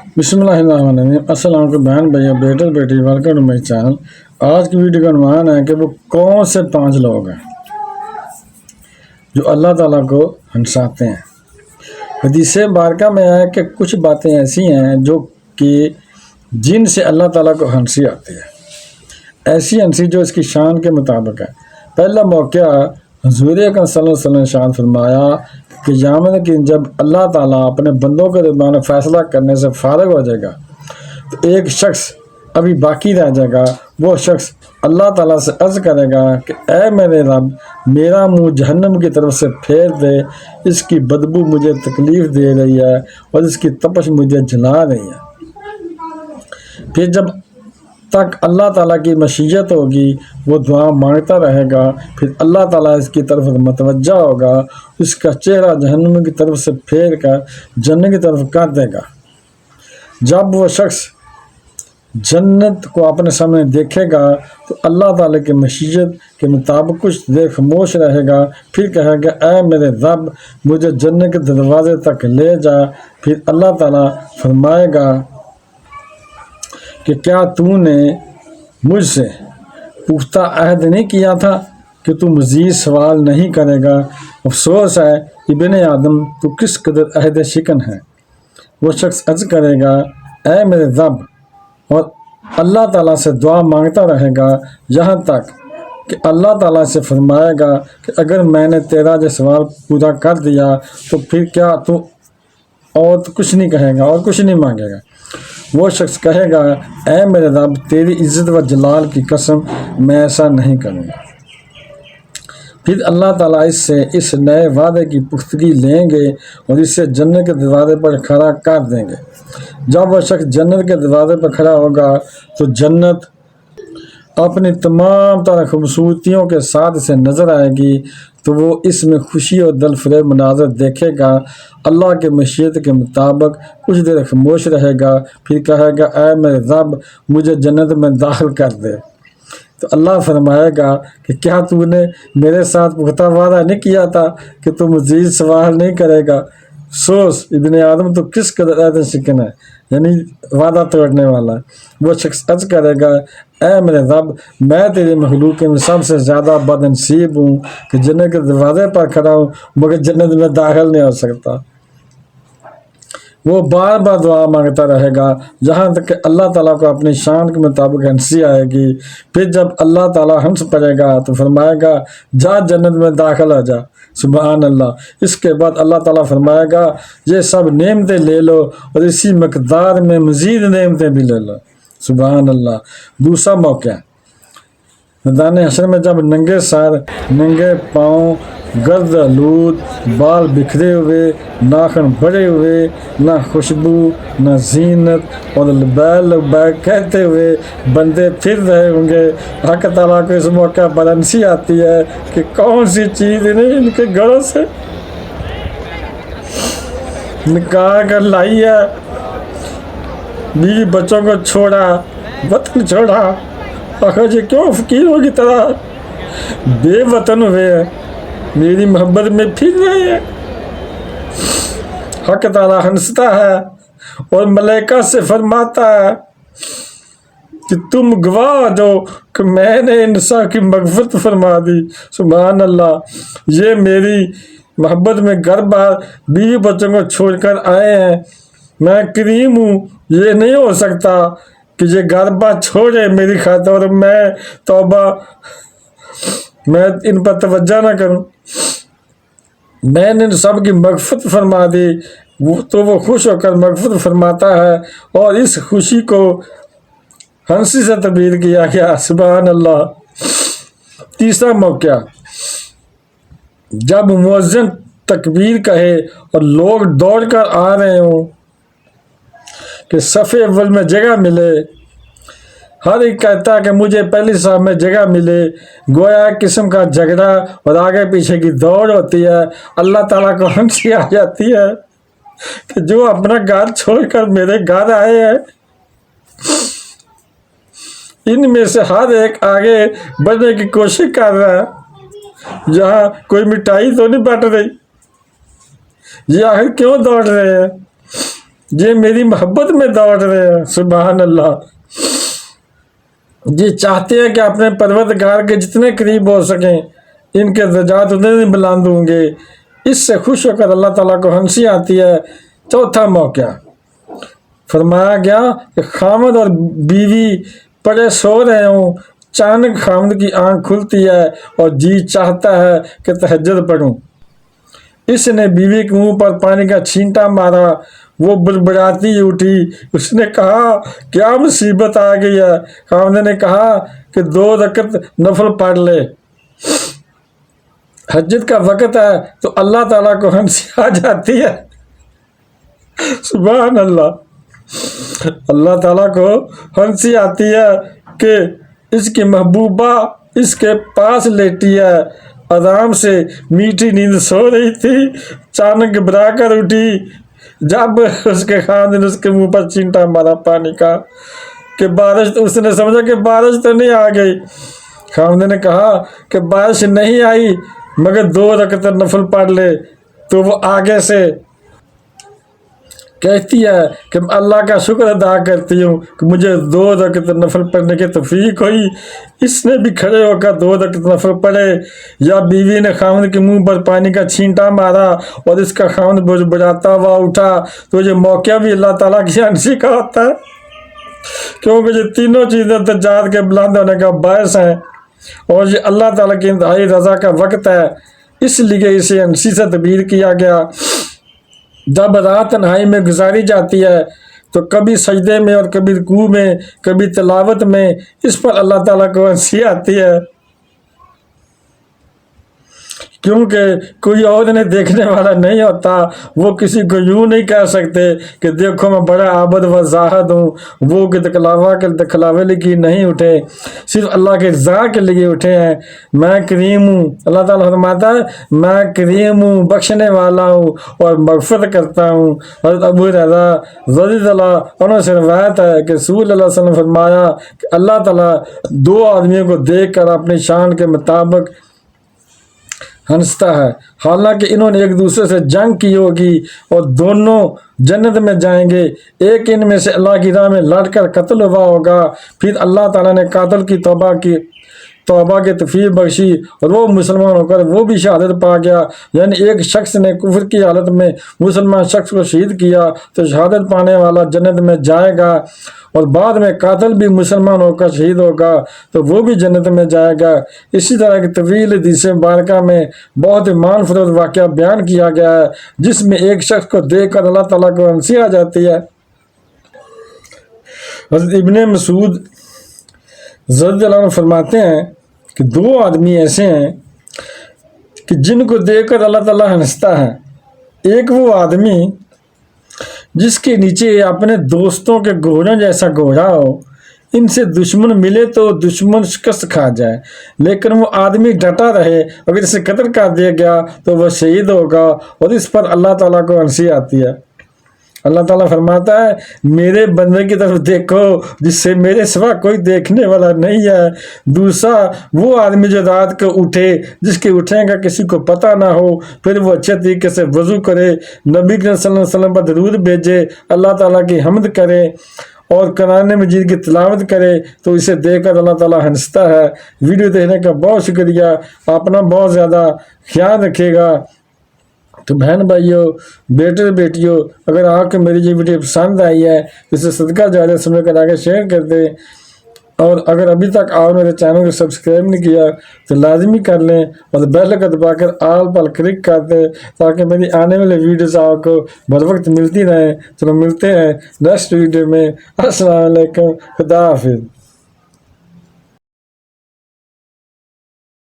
بسم اللہ الرحمن الرحیم۔ السلام علیکم بہن بھائی بیٹے بیٹی، ویلکم ٹو مائی چینل۔ آج کی ویڈیو کا عنوان ہے کہ وہ کون سے 5 لوگ ہیں جو اللہ تعالیٰ کو ہنساتے ہیں۔ حدیث مبارکہ میں ہے کہ کچھ باتیں ایسی ہیں جو کہ جن سے اللہ تعالیٰ کو ہنسی آتی ہے، ایسی ہنسی جو اس کی شان کے مطابق ہے۔ پہلا موقع حضور اکرم صلی اللہ علیہ وسلم نے شان فرمایا کہ قیامت کے دن جب اللہ تعالیٰ اپنے بندوں کے درمیان فیصلہ کرنے سے فارغ ہو جائے گا تو ایک شخص ابھی باقی رہ جائے گا۔ وہ شخص اللہ تعالیٰ سے عرض کرے گا کہ اے میرے رب، میرا منہ جہنم کی طرف سے پھیر دے، اس کی بدبو مجھے تکلیف دے رہی ہے اور اس کی تپش مجھے جلا رہی ہے۔ پھر جب تک اللہ تعالیٰ کی مشیت ہوگی وہ دعا مانگتا رہے گا، پھر اللہ تعالیٰ اس کی طرف متوجہ ہوگا، اس کا چہرہ جہنم کی طرف سے پھیر کر جنت کی طرف کر دے گا۔ جب وہ شخص جنت کو اپنے سامنے دیکھے گا تو اللہ تعالیٰ کی مشیت کے مطابق کچھ دیر خاموش رہے گا، پھر کہے گا اے میرے رب، مجھے جنت کے دروازے تک لے جا۔ پھر اللہ تعالیٰ فرمائے گا کہ کیا تو نے مجھ سے پختہ عہد نہیں کیا تھا کہ تو مزید سوال نہیں کرے گا؟ افسوس ہے ابن آدم، تو کس قدر عہد شکن ہے۔ وہ شخص عرض کرے گا اے میرے رب، اور اللہ تعالیٰ سے دعا مانگتا رہے گا یہاں تک کہ اللہ تعالیٰ سے فرمائے گا کہ اگر میں نے تیرا جو سوال پورا کر دیا تو پھر کیا تو اور کچھ نہیں کہے گا اور کچھ نہیں مانگے گا۔ وہ شخص کہے گا اے میرے رب، تیری عزت و جلال کی قسم، میں ایسا نہیں کروں گا۔ پھر اللہ تعالیٰ اس سے اس نئے وعدے کی پختگی لیں گے اور اسے جنت کے دروازے پر کھڑا کر دیں گے۔ جب وہ شخص جنت کے دروازے پر کھڑا ہوگا تو جنت اپنی تمام طرح خوبصورتیوں کے ساتھ اسے نظر آئے گی، تو وہ اس میں خوشی اور دل فریب مناظر دیکھے گا۔ اللہ کے مشیت کے مطابق کچھ دیر خاموش رہے گا، پھر کہے گا اے میرے رب، مجھے جنت میں داخل کر دے۔ تو اللہ فرمائے گا کہ کیا تو نے میرے ساتھ پختہ وعدہ نہیں کیا تھا کہ تو مزید سوال نہیں کرے گا؟ سوچ ابن آدم، تو کس قدر عہد شکن ہے، یعنی وعدہ توڑنے والا۔ وہ شخص عرض کرے گا اے میرے رب، میں تیری مخلوق میں سب سے زیادہ بد نصیب ہوں کہ جنت کے دروازے پر کھڑا ہوں مگر جنت میں داخل نہیں ہو سکتا۔ وہ بار بار دعا مانگتا رہے گا جہاں تک کہ اللہ تعالیٰ کو اپنی شان کے مطابق ہنسی آئے گی۔ پھر جب اللہ تعالیٰ ہنس پڑے گا تو فرمائے گا جا جنت میں داخل ہو جا۔ سبحان اللہ۔ اس کے بعد اللہ تعالیٰ فرمائے گا یہ سب نعمتیں لے لو اور اسی مقدار میں مزید نعمتیں بھی لے لو۔ سبحان اللہ۔ دوسرا موقع میدان حشر میں جب ننگے سر، ننگے پاؤں، گرد آلود، بال بکھرے ہوئے، ناخن بڑے ہوئے، نہ خوشبو نہ زینت اور لبیک لبیک کہتے ہوئے بندے پھر رہے ہوں گے، حق تعالیٰ کو اس موقع پر ہنسی آتی ہے کہ کون سی چیز انہیں ان کے گھروں سے نکال کر لائی ہے، بیوی بچوں کو چھوڑا، وطن چھوڑا، آخر یہ کیوں فقیروں کی طرح بے وطن ہوئے ہیں، میری محبت میں پھر رہے ہیں۔ حق تعالیٰ ہنستا ہے اور ملائکہ سے فرماتا ہے کہ تم گواہ دو کہ میں نے ان سب کی مغفرت فرما دی۔ سبحان اللہ۔ یہ میری محبت میں گھر بار بیوی بچوں کو چھوڑ کر آئے ہیں، میں کریم ہوں، یہ نہیں ہو سکتا کہ یہ گھر بار چھوڑے میری خاطر اور میں توبہ میں ان پر توجہ نہ کروں۔ میں نے سب کی مغفرت فرما دی، تو وہ خوش ہو کر مغفرت فرماتا ہے اور اس خوشی کو ہنسی سے تعبیر کیا گیا۔ سبحان اللہ۔ تیسرا موقع جب مؤذن تکبیر کہے اور لوگ دوڑ کر آ رہے ہوں کہ صف اول میں جگہ ملے، ہر ایک کہتا ہے کہ مجھے پہلی صف میں جگہ ملے، گویا ایک قسم کا جھگڑا اور آگے پیچھے کی دوڑ ہوتی ہے۔ اللہ تعالیٰ کو ہنسی آ جاتی ہے کہ جو اپنا گھر چھوڑ کر میرے گھر آئے ہیں، ان میں سے ہر ایک آگے بڑھنے کی کوشش کر رہا ہے، جہاں کوئی مٹھائی تو نہیں بٹ رہی، یہ آخر کیوں دوڑ رہے ہیں؟ یہ میری محبت میں دوڑ رہے ہیں، سبحان اللہ۔ یہ چاہتے ہیں کہ اپنے پروردگار کے جتنے قریب ہو سکیں، ان کے درجات اتنے ہی بلند ہوں گے۔ اس سے خوش ہو کر اللہ تعالیٰ کو ہنسی آتی ہے۔ چوتھا موقع فرمایا گیا کہ خامد اور بیوی پڑے سو رہے ہوں، اچانک خامد کی آنکھ کھلتی ہے اور جی چاہتا ہے کہ تہجد پڑھوں۔ اس نے بیوی کے منہ پر پانی کا چھینٹا مارا، وہ بڑبڑاتی اٹھی۔ اس نے کہا کیا مصیبت آ گئی ہے؟ خامد نے کہا کہ 2 رکعت نفل پڑھ لے، تہجد کا وقت ہے۔ تو اللہ تعالیٰ کو ہنسی آ جاتی ہے، سبحان اللہ۔ اللہ تعالیٰ کو ہنسی آتی ہے کہ اس کی محبوبہ اس کے پاس لیٹی ہے، آرام سے میٹھی نیند سو رہی تھی، اچانک گھبرا کر اٹھی جب اس کے خامد نے اس کے منہ پر چینٹا مارا پانی کا کہ بارش، اس نے سمجھا کہ بارش تو نہیں آ گئی۔ خامد نے کہا کہ بارش نہیں آئی مگر 2 رکعت نفل پڑھ لے۔ تو وہ آگے سے کہتی ہے کہ اللہ کا شکر ادا کرتی ہوں کہ مجھے 2 رکعت نفل پڑھنے کی توفیق ہوئی۔ اس نے بھی کھڑے ہو کر 2 رکعت نفل پڑھے۔ یا بیوی نے خامد کے منہ پر پانی کا چھینٹا مارا اور اس کا خامد بجاتا ہوا اٹھا، تو یہ موقع بھی اللہ تعالیٰ کی ہنسی کا ہوتا ہے، کیونکہ یہ تینوں چیزیں درجات کے بلند ہونے کا باعث ہیں اور یہ اللہ تعالیٰ کی انتہائی رضا کا وقت ہے، اس لیے اسے ہنسی سے تعبیر کیا گیا۔ جب رات تنہائی میں گزاری جاتی ہے تو کبھی سجدے میں اور کبھی رکوع میں، کبھی تلاوت میں، اس پر اللہ تعالیٰ کو ہنسی آتی ہے، کیونکہ کوئی اور انہیں دیکھنے والا نہیں ہوتا۔ وہ کسی کو یوں نہیں کہہ سکتے کہ دیکھو میں بڑا عابد و زاہد ہوں، وہ کہ دکھلاوے لیے نہیں اٹھے، صرف اللہ کے رضا کے لیے اٹھے ہیں۔ میں کریم ہوں، اللہ تعالیٰ فرماتا ہے میں کریم ہوں، بخشنے والا ہوں اور مغفرت کرتا ہوں۔ حضرت ابو ہریرہ رضی اللہ عنہ سے روایت ہے کہ رسول اللہ صلی اللہ علیہ وسلم نے فرمایا کہ اللہ تعالیٰ 2 آدمیوں کو دیکھ کر اپنی شان کے مطابق ہنستا ہے، حالانکہ انہوں نے ایک دوسرے سے جنگ کی ہوگی اور دونوں جنت میں جائیں گے۔ ایک ان میں سے اللہ کی راہ میں لڑ کر قتل ہوا ہوگا، پھر اللہ تعالیٰ نے قاتل کی توبہ کی توفیق بخشی اور وہ مسلمان ہو کر وہ بھی شہادت پا گیا۔ یعنی ایک شخص نے کفر کی حالت میں مسلمان شخص کو شہید کیا تو شہادت پانے والا جنت میں جائے گا، اور بعد میں قاتل بھی مسلمان ہو کر شہید ہوگا تو وہ بھی جنت میں جائے گا۔ اسی طرح کی طویل حدیث مبارکہ میں بہت ایمان فروز واقعہ بیان کیا گیا ہے جس میں ایک شخص کو دیکھ کر اللہ تعالیٰ کو ہنسی آ جاتی ہے۔ حضرت ابن مسعود رضی اللہ عنہ فرماتے ہیں کہ 2 آدمی ایسے ہیں کہ جن کو دیکھ کر اللہ تعالیٰ ہنستا ہے۔ ایک وہ آدمی جس کے نیچے اپنے دوستوں کے گھوڑوں جیسا گھوڑا ہو، ان سے دشمن ملے تو دشمن شکست کھا جائے، لیکن وہ آدمی ڈٹا رہے، اگر اسے قتل کر دیا گیا تو وہ شہید ہوگا، اور اس پر اللہ تعالیٰ کو ہنسی آتی ہے۔ اللہ تعالیٰ فرماتا ہے میرے بندے کی طرف دیکھو جس سے میرے سوا کوئی دیکھنے والا نہیں ہے۔ دوسرا وہ آدمی جو رات کو اٹھے، جس کے اٹھنے کا کسی کو پتہ نہ ہو، پھر وہ اچھے طریقے سے وضو کرے، نبی کریم صلی اللہ علیہ وسلم پر درود بھیجے، اللہ تعالیٰ کی حمد کرے اور قرآن مجید کی تلاوت کرے، تو اسے دیکھ کر اللہ تعالیٰ ہنستا ہے۔ ویڈیو دیکھنے کا بہت شکریہ، اپنا بہت زیادہ خیال رکھیے گا۔ تو بہن بھائیوں، بیٹے بیٹیوں، اگر آپ کو میری یہ ویڈیو پسند آئی ہے تو اسے صدقہ جاریہ سمجھ کر آگے شیئر کر دیں، اور اگر ابھی تک آپ میرے چینل کو سبسکرائب نہیں کیا تو لازمی کر لیں اور بیل کا دبا کر آل پر کلک کر دیں تاکہ میری آنے والے ویڈیوز آپ کو بر وقت ملتی رہیں۔ چلو ملتے ہیں نیکسٹ ویڈیو میں۔ السلام علیکم، خدا حافظ۔